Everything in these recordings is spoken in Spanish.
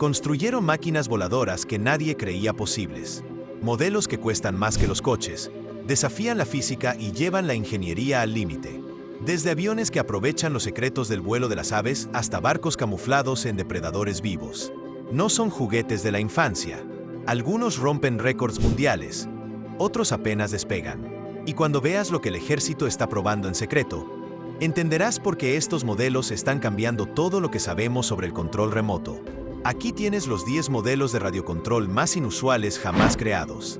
Construyeron máquinas voladoras que nadie creía posibles. Modelos que cuestan más que los coches, desafían la física y llevan la ingeniería al límite. Desde aviones que aprovechan los secretos del vuelo de las aves hasta barcos camuflados en depredadores vivos. No son juguetes de la infancia. Algunos rompen récords mundiales, otros apenas despegan. Y cuando veas lo que el ejército está probando en secreto, entenderás por qué estos modelos están cambiando todo lo que sabemos sobre el control remoto. Aquí tienes los 10 modelos de radiocontrol más inusuales jamás creados.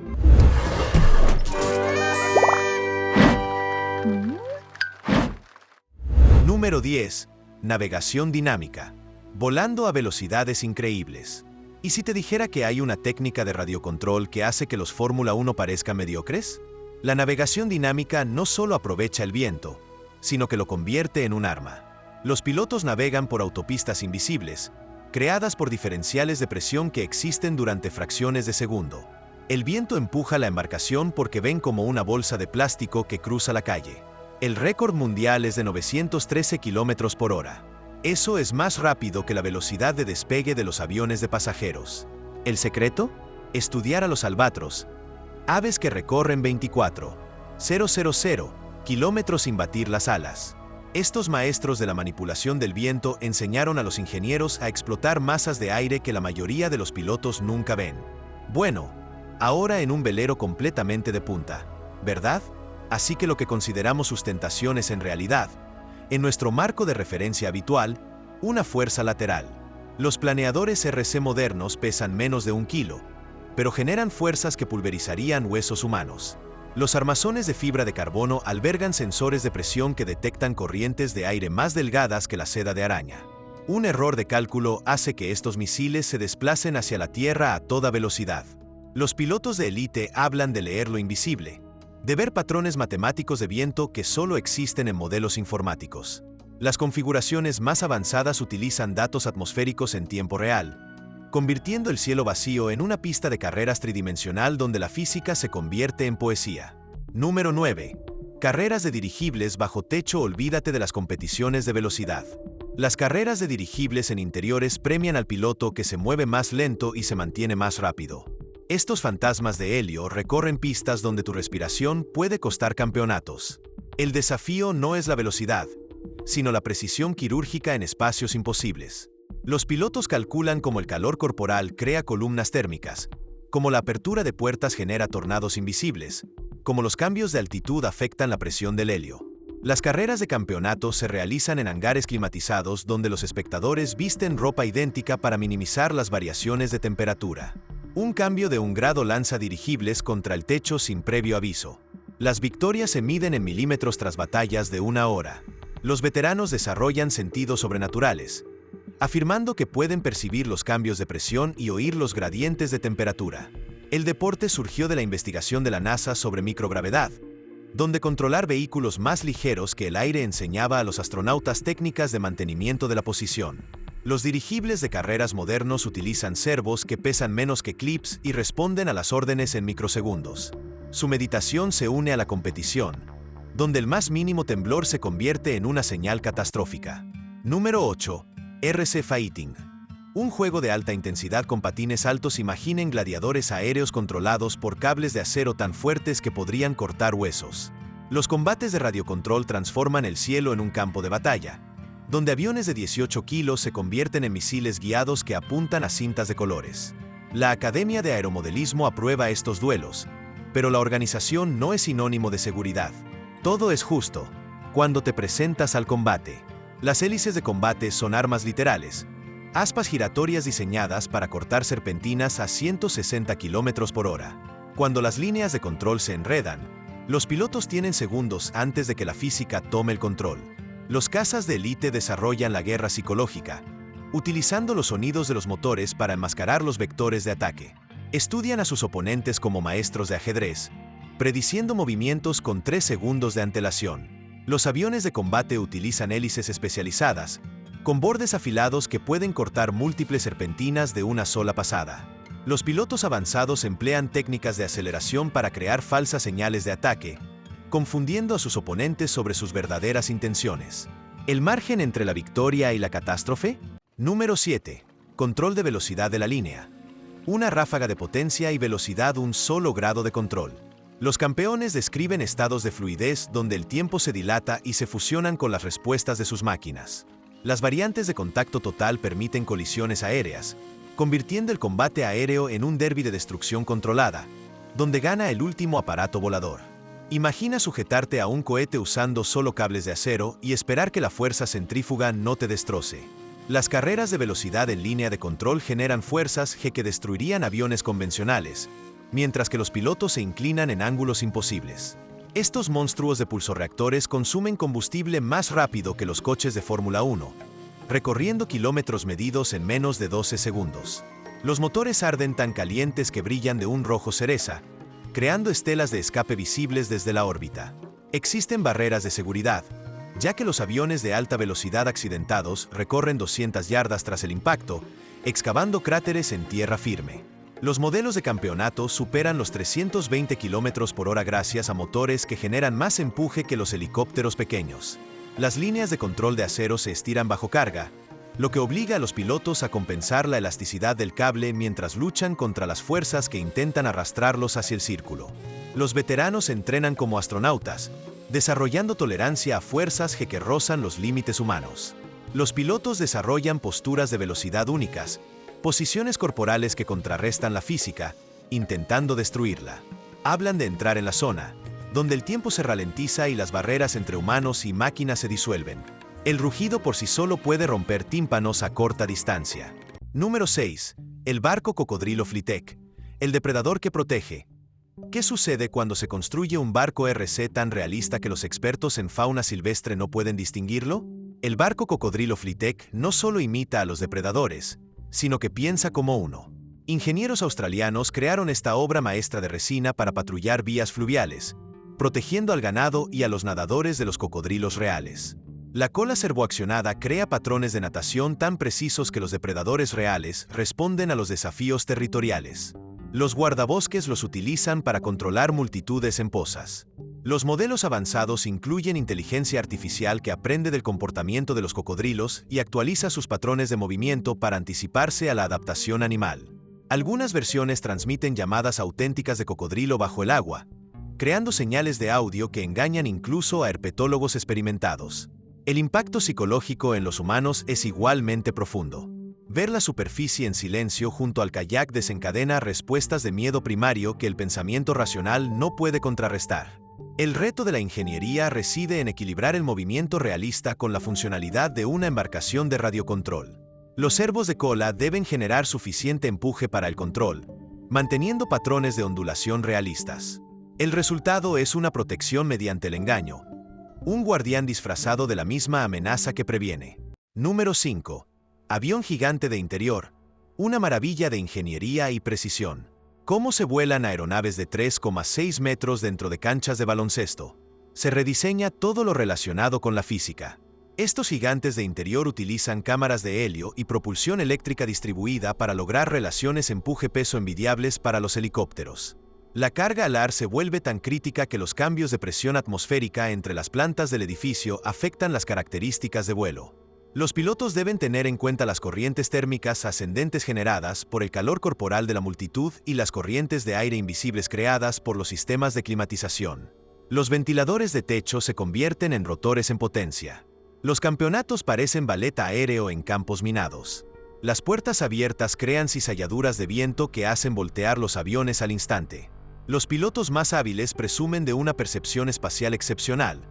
Número 10. Navegación dinámica. Volando a velocidades increíbles. ¿Y si te dijera que hay una técnica de radiocontrol que hace que los Fórmula 1 parezcan mediocres? La navegación dinámica no solo aprovecha el viento, sino que lo convierte en un arma. Los pilotos navegan por autopistas invisibles, creadas por diferenciales de presión que existen durante fracciones de segundo. El viento empuja la embarcación porque ven como una bolsa de plástico que cruza la calle. El récord mundial es de 913 km por hora. Eso es más rápido que la velocidad de despegue de los aviones de pasajeros. ¿El secreto? Estudiar a los albatros, aves que recorren 24,000 kilómetros sin batir las alas. Estos maestros de la manipulación del viento enseñaron a los ingenieros a explotar masas de aire que la mayoría de los pilotos nunca ven. Bueno, ahora en un velero completamente de punta, ¿verdad? Así que lo que consideramos sustentación es en realidad, en nuestro marco de referencia habitual, una fuerza lateral. Los planeadores RC modernos pesan menos de 1 kilo, pero generan fuerzas que pulverizarían huesos humanos. Los armazones de fibra de carbono albergan sensores de presión que detectan corrientes de aire más delgadas que la seda de araña. Un error de cálculo hace que estos misiles se desplacen hacia la Tierra a toda velocidad. Los pilotos de élite hablan de leer lo invisible, de ver patrones matemáticos de viento que solo existen en modelos informáticos. Las configuraciones más avanzadas utilizan datos atmosféricos en tiempo real, convirtiendo el cielo vacío en una pista de carreras tridimensional donde la física se convierte en poesía. Número 9. Carreras de dirigibles bajo techo. Olvídate de las competiciones de velocidad. Las carreras de dirigibles en interiores premian al piloto que se mueve más lento y se mantiene más rápido. Estos fantasmas de helio recorren pistas donde tu respiración puede costar campeonatos. El desafío no es la velocidad, sino la precisión quirúrgica en espacios imposibles. Los pilotos calculan cómo el calor corporal crea columnas térmicas, cómo la apertura de puertas genera tornados invisibles, cómo los cambios de altitud afectan la presión del helio. Las carreras de campeonato se realizan en hangares climatizados donde los espectadores visten ropa idéntica para minimizar las variaciones de temperatura. Un cambio de 1 grado lanza dirigibles contra el techo sin previo aviso. Las victorias se miden en milímetros tras batallas de 1 hora. Los veteranos desarrollan sentidos sobrenaturales, afirmando que pueden percibir los cambios de presión y oír los gradientes de temperatura. El deporte surgió de la investigación de la NASA sobre microgravedad, donde controlar vehículos más ligeros que el aire enseñaba a los astronautas técnicas de mantenimiento de la posición. Los dirigibles de carreras modernos utilizan servos que pesan menos que clips y responden a las órdenes en microsegundos. Su meditación se une a la competición, donde el más mínimo temblor se convierte en una señal catastrófica. Número 8. RC Fighting. Un juego de alta intensidad con patines altos. Imaginen gladiadores aéreos controlados por cables de acero tan fuertes que podrían cortar huesos. Los combates de radiocontrol transforman el cielo en un campo de batalla, donde aviones de 18 kilos se convierten en misiles guiados que apuntan a cintas de colores. La Academia de Aeromodelismo aprueba estos duelos, pero la organización no es sinónimo de seguridad. Todo es justo cuando te presentas al combate. Las hélices de combate son armas literales, aspas giratorias diseñadas para cortar serpentinas a 160 km por hora. Cuando las líneas de control se enredan, los pilotos tienen segundos antes de que la física tome el control. Los cazas de élite desarrollan la guerra psicológica, utilizando los sonidos de los motores para enmascarar los vectores de ataque. Estudian a sus oponentes como maestros de ajedrez, prediciendo movimientos con 3 segundos de antelación. Los aviones de combate utilizan hélices especializadas, con bordes afilados que pueden cortar múltiples serpentinas de una sola pasada. Los pilotos avanzados emplean técnicas de aceleración para crear falsas señales de ataque, confundiendo a sus oponentes sobre sus verdaderas intenciones. ¿El margen entre la victoria y la catástrofe? Número 7. Control de velocidad de la línea. Una ráfaga de potencia y velocidad, un solo grado de control. Los campeones describen estados de fluidez donde el tiempo se dilata y se fusionan con las respuestas de sus máquinas. Las variantes de contacto total permiten colisiones aéreas, convirtiendo el combate aéreo en un derbi de destrucción controlada, donde gana el último aparato volador. Imagina sujetarte a un cohete usando solo cables de acero y esperar que la fuerza centrífuga no te destroce. Las carreras de velocidad en línea de control generan fuerzas G que destruirían aviones convencionales, mientras que los pilotos se inclinan en ángulos imposibles. Estos monstruos de pulsorreactores consumen combustible más rápido que los coches de Fórmula 1, recorriendo kilómetros medidos en menos de 12 segundos. Los motores arden tan calientes que brillan de un rojo cereza, creando estelas de escape visibles desde la órbita. Existen barreras de seguridad, ya que los aviones de alta velocidad accidentados recorren 200 yardas tras el impacto, excavando cráteres en tierra firme. Los modelos de campeonato superan los 320 km/h gracias a motores que generan más empuje que los helicópteros pequeños. Las líneas de control de acero se estiran bajo carga, lo que obliga a los pilotos a compensar la elasticidad del cable mientras luchan contra las fuerzas que intentan arrastrarlos hacia el círculo. Los veteranos entrenan como astronautas, desarrollando tolerancia a fuerzas G que rozan los límites humanos. Los pilotos desarrollan posturas de velocidad únicas, posiciones corporales que contrarrestan la física, intentando destruirla. Hablan de entrar en la zona, donde el tiempo se ralentiza y las barreras entre humanos y máquinas se disuelven. El rugido por sí solo puede romper tímpanos a corta distancia. Número 6. El barco cocodrilo Flytek, el depredador que protege. ¿Qué sucede cuando se construye un barco RC tan realista que los expertos en fauna silvestre no pueden distinguirlo? El barco cocodrilo Flytek no solo imita a los depredadores, sino que piensa como uno. Ingenieros australianos crearon esta obra maestra de resina para patrullar vías fluviales, protegiendo al ganado y a los nadadores de los cocodrilos reales. La cola servoaccionada crea patrones de natación tan precisos que los depredadores reales responden a los desafíos territoriales. Los guardabosques los utilizan para controlar multitudes en pozas. Los modelos avanzados incluyen inteligencia artificial que aprende del comportamiento de los cocodrilos y actualiza sus patrones de movimiento para anticiparse a la adaptación animal. Algunas versiones transmiten llamadas auténticas de cocodrilo bajo el agua, creando señales de audio que engañan incluso a herpetólogos experimentados. El impacto psicológico en los humanos es igualmente profundo. Ver la superficie en silencio junto al kayak desencadena respuestas de miedo primario que el pensamiento racional no puede contrarrestar. El reto de la ingeniería reside en equilibrar el movimiento realista con la funcionalidad de una embarcación de radiocontrol. Los servos de cola deben generar suficiente empuje para el control, manteniendo patrones de ondulación realistas. El resultado es una protección mediante el engaño, un guardián disfrazado de la misma amenaza que previene. Número 5. Avión gigante de interior, una maravilla de ingeniería y precisión. ¿Cómo se vuelan aeronaves de 3,6 metros dentro de canchas de baloncesto? Se rediseña todo lo relacionado con la física. Estos gigantes de interior utilizan cámaras de helio y propulsión eléctrica distribuida para lograr relaciones empuje-peso envidiables para los helicópteros. La carga alar se vuelve tan crítica que los cambios de presión atmosférica entre las plantas del edificio afectan las características de vuelo. Los pilotos deben tener en cuenta las corrientes térmicas ascendentes generadas por el calor corporal de la multitud y las corrientes de aire invisibles creadas por los sistemas de climatización. Los ventiladores de techo se convierten en rotores en potencia. Los campeonatos parecen ballet aéreo en campos minados. Las puertas abiertas crean cizalladuras de viento que hacen voltear los aviones al instante. Los pilotos más hábiles presumen de una percepción espacial excepcional,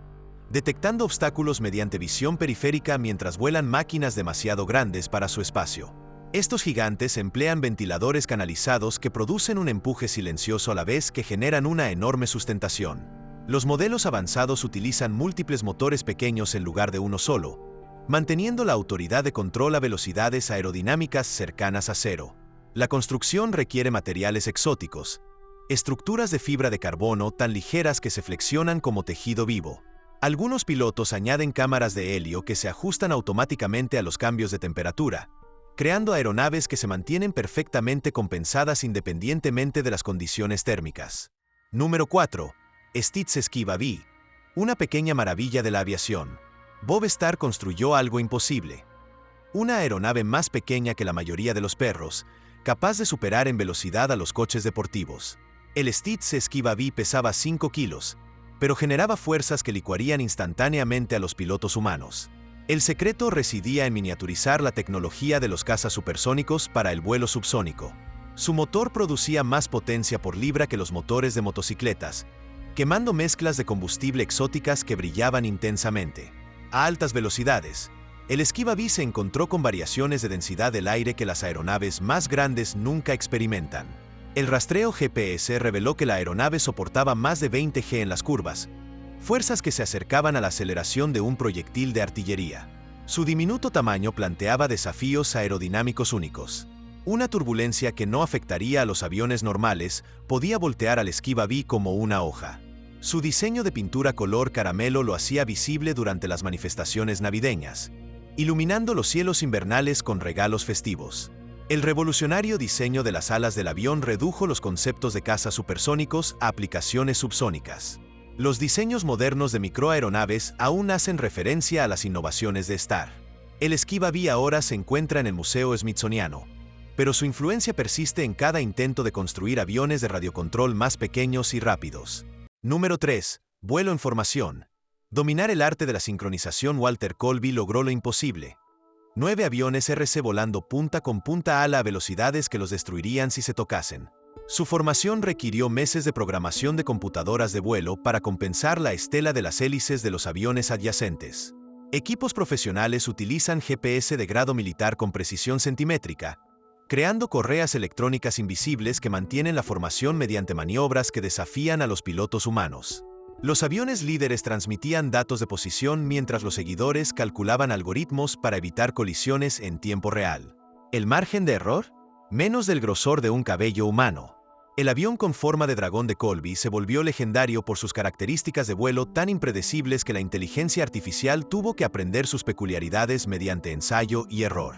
detectando obstáculos mediante visión periférica mientras vuelan máquinas demasiado grandes para su espacio. Estos gigantes emplean ventiladores canalizados que producen un empuje silencioso a la vez que generan una enorme sustentación. Los modelos avanzados utilizan múltiples motores pequeños en lugar de uno solo, manteniendo la autoridad de control a velocidades aerodinámicas cercanas a cero. La construcción requiere materiales exóticos, estructuras de fibra de carbono tan ligeras que se flexionan como tejido vivo. Algunos pilotos añaden cámaras de helio que se ajustan automáticamente a los cambios de temperatura, creando aeronaves que se mantienen perfectamente compensadas independientemente de las condiciones térmicas. Número 4. Stiz Esquiva V, una pequeña maravilla de la aviación. Bob Starr construyó algo imposible. una aeronave más pequeña que la mayoría de los perros, capaz de superar en velocidad a los coches deportivos. El Steed Esquiva V pesaba 5 kilos, pero generaba fuerzas que licuarían instantáneamente a los pilotos humanos. El secreto residía en miniaturizar la tecnología de los cazas supersónicos para el vuelo subsónico. Su motor producía más potencia por libra que los motores de motocicletas, quemando mezclas de combustible exóticas que brillaban intensamente. A altas velocidades, el Esquiva V se encontró con variaciones de densidad del aire que las aeronaves más grandes nunca experimentan. El rastreo GPS reveló que la aeronave soportaba más de 20 G en las curvas, fuerzas que se acercaban a la aceleración de un proyectil de artillería. Su diminuto tamaño planteaba desafíos aerodinámicos únicos. Una turbulencia que no afectaría a los aviones normales podía voltear al Esquiva V como una hoja. Su diseño de pintura color caramelo lo hacía visible durante las manifestaciones navideñas, iluminando los cielos invernales con regalos festivos. El revolucionario diseño de las alas del avión redujo los conceptos de caza supersónicos a aplicaciones subsónicas. Los diseños modernos de microaeronaves aún hacen referencia a las innovaciones de Star. El Esquiva V ahora se encuentra en el Museo Smithsoniano, pero su influencia persiste en cada intento de construir aviones de radiocontrol más pequeños y rápidos. Número 3. Vuelo en formación. Dominar el arte de la sincronización. Walter Colby logró lo imposible. 9 aviones RC volando punta con punta ala a velocidades que los destruirían si se tocasen. Su formación requirió meses de programación de computadoras de vuelo para compensar la estela de las hélices de los aviones adyacentes. Equipos profesionales utilizan GPS de grado militar con precisión centimétrica, creando correas electrónicas invisibles que mantienen la formación mediante maniobras que desafían a los pilotos humanos. Los aviones líderes transmitían datos de posición mientras los seguidores calculaban algoritmos para evitar colisiones en tiempo real. ¿El margen de error? Menos del grosor de un cabello humano. El avión con forma de dragón de Colby se volvió legendario por sus características de vuelo tan impredecibles que la inteligencia artificial tuvo que aprender sus peculiaridades mediante ensayo y error.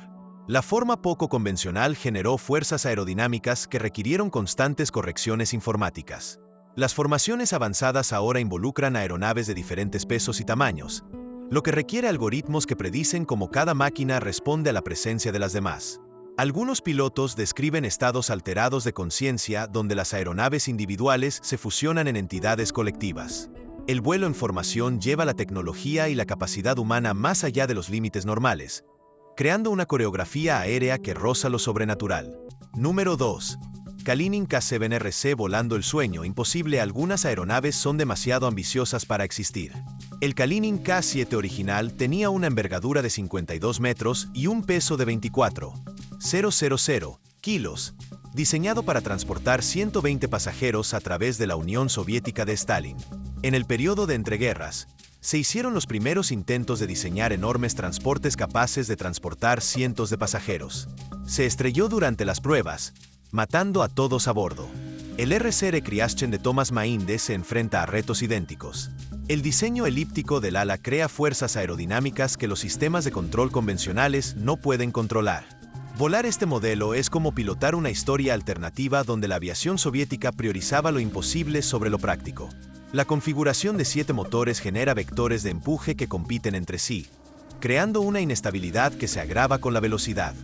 La forma poco convencional generó fuerzas aerodinámicas que requirieron constantes correcciones informáticas. Las formaciones avanzadas ahora involucran aeronaves de diferentes pesos y tamaños, lo que requiere algoritmos que predicen cómo cada máquina responde a la presencia de las demás. Algunos pilotos describen estados alterados de conciencia donde las aeronaves individuales se fusionan en entidades colectivas. El vuelo en formación lleva la tecnología y la capacidad humana más allá de los límites normales, creando una coreografía aérea que roza lo sobrenatural. Número 2. Kalinin K-7RC volando el sueño imposible. Algunas aeronaves son demasiado ambiciosas para existir. El Kalinin K-7 original tenía una envergadura de 52 metros y un peso de 24,000 kilos, diseñado para transportar 120 pasajeros a través de la Unión Soviética de Stalin. En el periodo de entreguerras, se hicieron los primeros intentos de diseñar enormes transportes capaces de transportar cientos de pasajeros. Se estrelló durante las pruebas, matando a todos a bordo. El RC Kriaschen de Thomas Mainde se enfrenta a retos idénticos. El diseño elíptico del ala crea fuerzas aerodinámicas que los sistemas de control convencionales no pueden controlar. Volar este modelo es como pilotar una historia alternativa donde la aviación soviética priorizaba lo imposible sobre lo práctico. La configuración de 7 motores genera vectores de empuje que compiten entre sí, creando una inestabilidad que se agrava con la velocidad.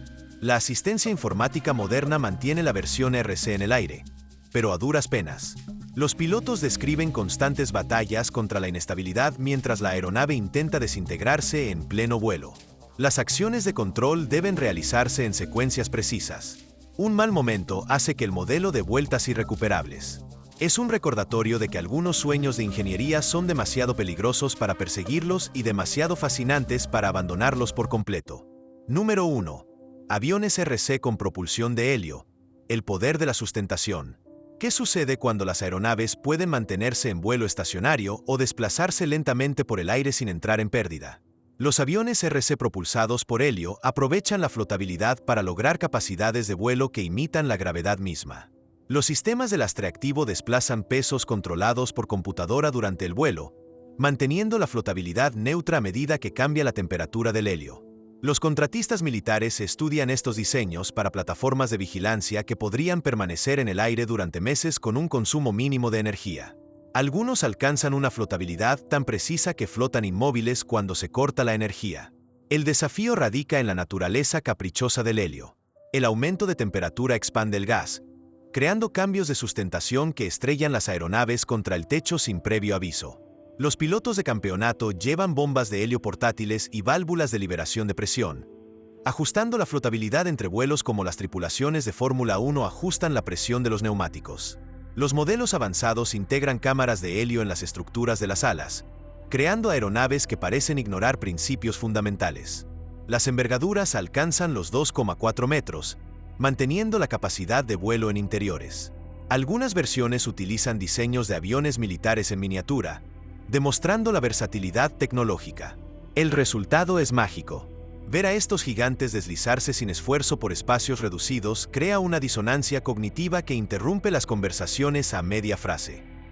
La asistencia informática moderna mantiene la versión RC en el aire, pero a duras penas. Los pilotos describen constantes batallas contra la inestabilidad mientras la aeronave intenta desintegrarse en pleno vuelo. Las acciones de control deben realizarse en secuencias precisas. Un mal momento hace que el modelo dé vueltas irrecuperables. Es un recordatorio de que algunos sueños de ingeniería son demasiado peligrosos para perseguirlos y demasiado fascinantes para abandonarlos por completo. Número 1. Aviones RC con propulsión de helio. El poder de la sustentación. ¿Qué sucede cuando las aeronaves pueden mantenerse en vuelo estacionario o desplazarse lentamente por el aire sin entrar en pérdida? Los aviones RC propulsados por helio aprovechan la flotabilidad para lograr capacidades de vuelo que imitan la gravedad misma. Los sistemas de lastre activo desplazan pesos controlados por computadora durante el vuelo, manteniendo la flotabilidad neutra a medida que cambia la temperatura del helio. Los contratistas militares estudian estos diseños para plataformas de vigilancia que podrían permanecer en el aire durante meses con un consumo mínimo de energía. Algunos alcanzan una flotabilidad tan precisa que flotan inmóviles cuando se corta la energía. El desafío radica en la naturaleza caprichosa del helio. El aumento de temperatura expande el gas, creando cambios de sustentación que estrellan las aeronaves contra el techo sin previo aviso. Los pilotos de campeonato llevan bombas de helio portátiles y válvulas de liberación de presión, ajustando la flotabilidad entre vuelos como las tripulaciones de Fórmula 1 ajustan la presión de los neumáticos. Los modelos avanzados integran cámaras de helio en las estructuras de las alas, creando aeronaves que parecen ignorar principios fundamentales. Las envergaduras alcanzan los 2,4 metros, manteniendo la capacidad de vuelo en interiores. Algunas versiones utilizan diseños de aviones militares en miniatura, demostrando la versatilidad tecnológica. El resultado es mágico. Ver a estos gigantes deslizarse sin esfuerzo por espacios reducidos crea una disonancia cognitiva que interrumpe las conversaciones a media frase.